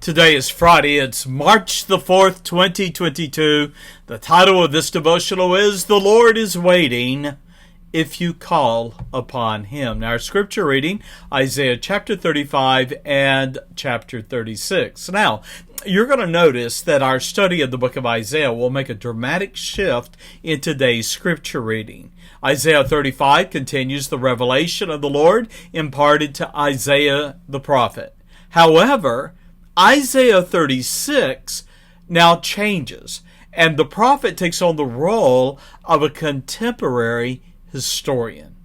Today is Friday. It's March the 4th, 2022. The title of this devotional is The Lord is Waiting If You Call Upon Him. Now, our scripture reading, Isaiah chapter 35 and chapter 36. Now, you're going to notice that our study of the book of Isaiah will make a dramatic shift in today's scripture reading. Isaiah 35 continues the revelation of the Lord imparted to Isaiah the prophet. However, Isaiah 36 now changes, and the prophet takes on the role of a contemporary historian.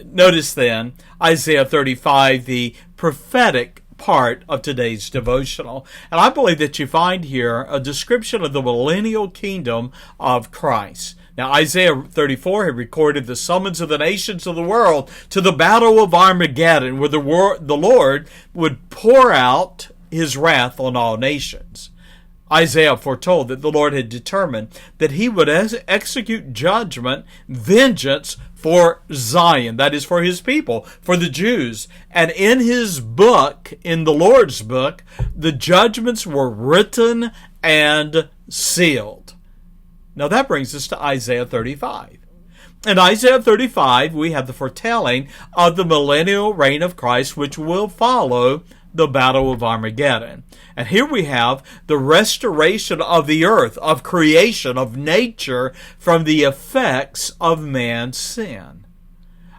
Notice then, Isaiah 35, the prophetic part of today's devotional. And I believe that you find here a description of the millennial kingdom of Christ. Now, Isaiah 34 had recorded the summons of the nations of the world to the battle of Armageddon, where the Lord would pour out his wrath on all nations. Isaiah foretold that the Lord had determined that he would execute judgment, vengeance for Zion, that is for his people, for the Jews. And in his book, in the Lord's book, the judgments were written and sealed. Now that brings us to Isaiah 35. In Isaiah 35, we have the foretelling of the millennial reign of Christ, which will follow the battle of Armageddon. And here we have the restoration of the earth, of creation, of nature, from the effects of man's sin.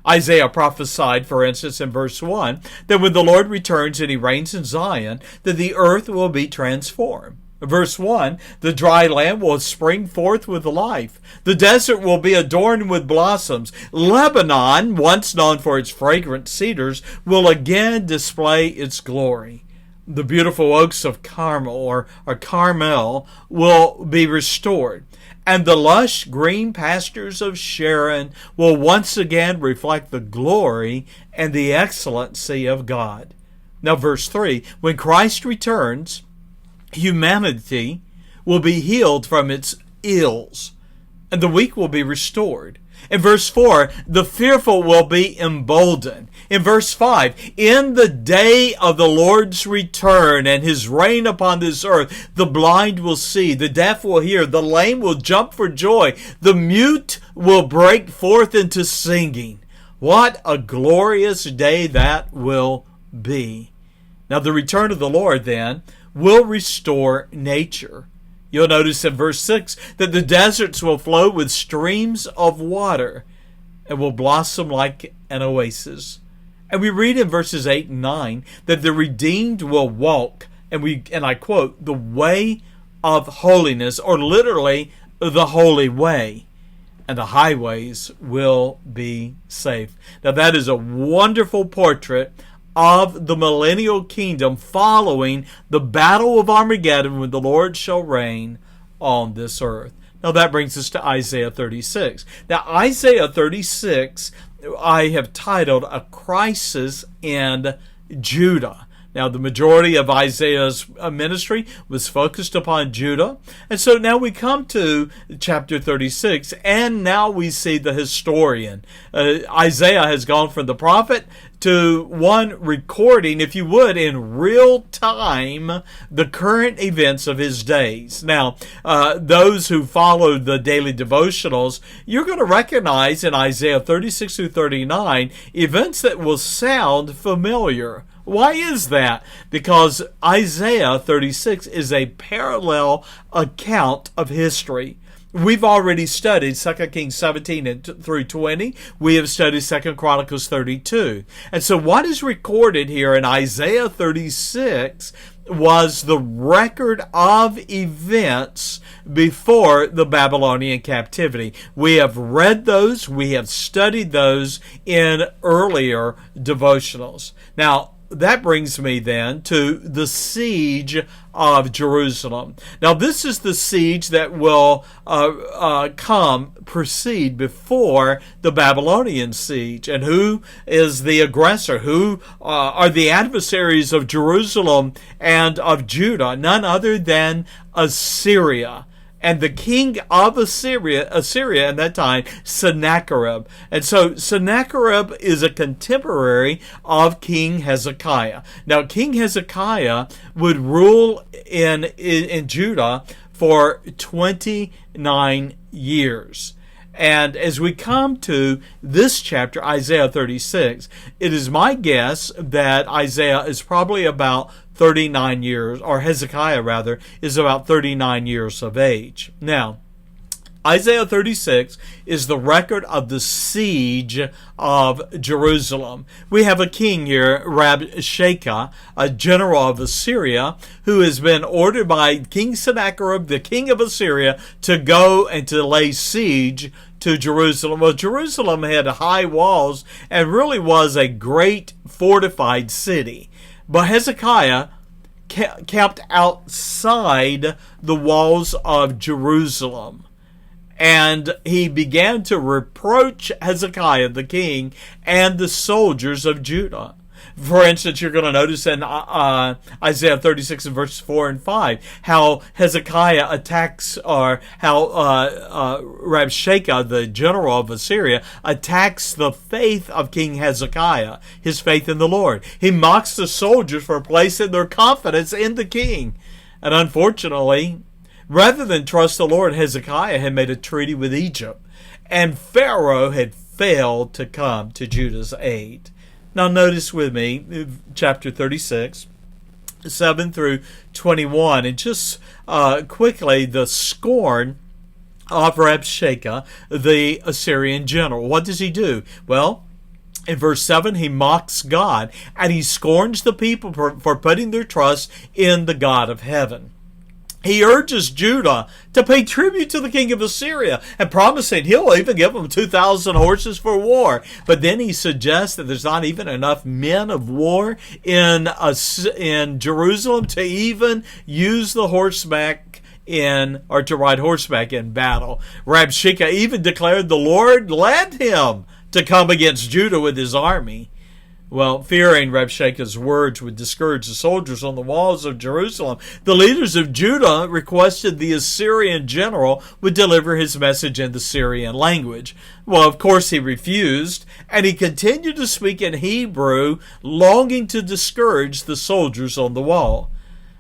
Isaiah prophesied, for instance, in verse 1, that when the Lord returns and he reigns in Zion, that the earth will be transformed. Verse 1, the dry land will spring forth with life. The desert will be adorned with blossoms. Lebanon, once known for its fragrant cedars, will again display its glory. The beautiful oaks of Carmel or Carmel will be restored. And the lush green pastures of Sharon will once again reflect the glory and the excellency of God. Now verse 3, when Christ returns, humanity will be healed from its ills, and the weak will be restored. In verse 4, the fearful will be emboldened. In verse 5, in the day of the Lord's return and his reign upon this earth, the blind will see, the deaf will hear, the lame will jump for joy, the mute will break forth into singing. What a glorious day that will be. Now the return of the Lord then will restore nature. You'll notice in verse 6 that the deserts will flow with streams of water and will blossom like an oasis. And we read in verses 8 and 9 that the redeemed will walk, and I quote, the way of holiness, or literally the holy way, and the highways will be safe. Now that is a wonderful portrait of the millennial kingdom following the battle of Armageddon, when the Lord shall reign on this earth. Now that brings us to Isaiah 36. Now Isaiah 36 I have titled A Crisis in Judah. Now, the majority of Isaiah's ministry was focused upon Judah. And so now we come to chapter 36, and now we see the historian. Isaiah has gone from the prophet to one recording, if you would, in real time, the current events of his days. Now, those who follow the daily devotionals, you're going to recognize in Isaiah 36 through 39 events that will sound familiar. Why is that? Because Isaiah 36 is a parallel account of history. We've already studied 2 Kings 17 through 20. We have studied 2 Chronicles 32. And so what is recorded here in Isaiah 36 was the record of events before the Babylonian captivity. We have read those, we have studied those in earlier devotionals. Now, that brings me then to the siege of Jerusalem. Now, this is the siege that will proceed before the Babylonian siege. And who is the aggressor? Who are the adversaries of Jerusalem and of Judah? None other than Assyria. and the king of Assyria at that time, Sennacherib. And so Sennacherib is a contemporary of King Hezekiah. Now, King Hezekiah would rule in Judah for 29 years. And as we come to this chapter, Isaiah 36, it is my guess that Isaiah is probably about 39 years, or Hezekiah rather, is about 39 years of age. Now, Isaiah 36 is the record of the siege of Jerusalem. We have a king here, Rabshakeh, a general of Assyria, who has been ordered by King Sennacherib, the king of Assyria, to go and to lay siege to Jerusalem. Well, Jerusalem had high walls and really was a great fortified city. But Hezekiah kept outside the walls of Jerusalem. And he began to reproach Hezekiah, the king, and the soldiers of Judah. For instance, you're going to notice in Isaiah 36 and verses 4 and 5 how Hezekiah attacks, or how Rabshakeh, the general of Assyria, attacks the faith of King Hezekiah, his faith in the Lord. He mocks the soldiers for placing their confidence in the king. And unfortunately, rather than trust the Lord, Hezekiah had made a treaty with Egypt, and Pharaoh had failed to come to Judah's aid. Now notice with me, chapter 36, 7 through 21, and just quickly the scorn of Rabshakeh, the Assyrian general. What does he do? Well, in verse 7, he mocks God, and he scorns the people for putting their trust in the God of heaven. He urges Judah to pay tribute to the king of Assyria and promising he'll even give them 2,000 horses for war. But then he suggests that there's not even enough men of war in Jerusalem to even use the horseback or to ride horseback in battle. Rabshakeh even declared the Lord led him to come against Judah with his army. Well, fearing Rabshakeh's words would discourage the soldiers on the walls of Jerusalem, the leaders of Judah requested the Assyrian general would deliver his message in the Syrian language. Well, of course he refused, and he continued to speak in Hebrew, longing to discourage the soldiers on the wall.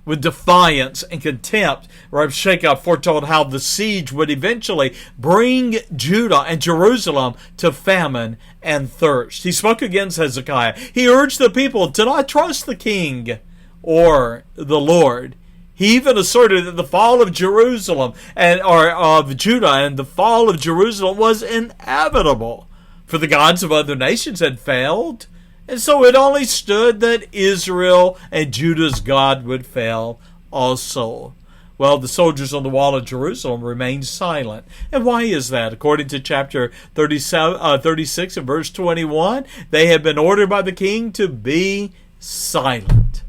With defiance and contempt, Rabshakeh foretold how the siege would eventually bring Judah and Jerusalem to famine and thirst. He spoke against Hezekiah. He urged the people to not trust the king or the Lord. He even asserted that the fall of Jerusalem or of Judah and the fall of Jerusalem was inevitable, for the gods of other nations had failed. And so it only stood that Israel and Judah's God would fail also. Well, the soldiers on the wall of Jerusalem remained silent. And why is that? According to chapter 36 and verse 21, they had been ordered by the king to be silent.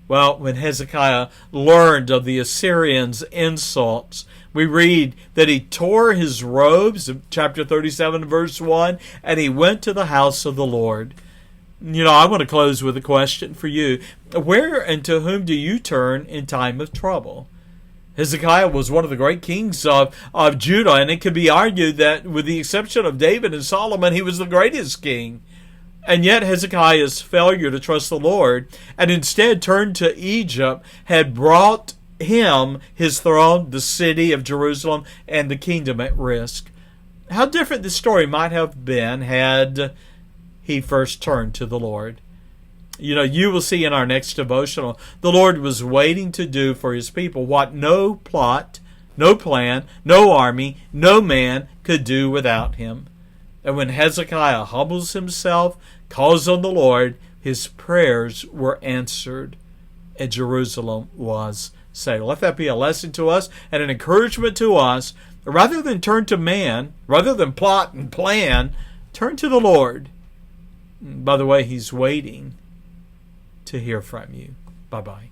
Well, when Hezekiah learned of the Assyrians' insults, we read that he tore his robes, chapter 37 verse 1, and he went to the house of the Lord. You know, I want to close with a question for you. Where and to whom do you turn in time of trouble? Hezekiah was one of the great kings of Judah, and it could be argued that with the exception of David and Solomon, he was the greatest king. And yet Hezekiah's failure to trust the Lord and instead turn to Egypt had brought him, his throne, the city of Jerusalem, and the kingdom at risk. How different this story might have been had he first turned to the Lord. You know, you will see in our next devotional, the Lord was waiting to do for his people what no plot, no plan, no army, no man could do without him. And when Hezekiah humbles himself, calls on the Lord, his prayers were answered, and Jerusalem was saved. Let that be a lesson to us and an encouragement to us. Rather than turn to man, rather than plot and plan, turn to the Lord. By the way, he's waiting to hear from you. Bye-bye.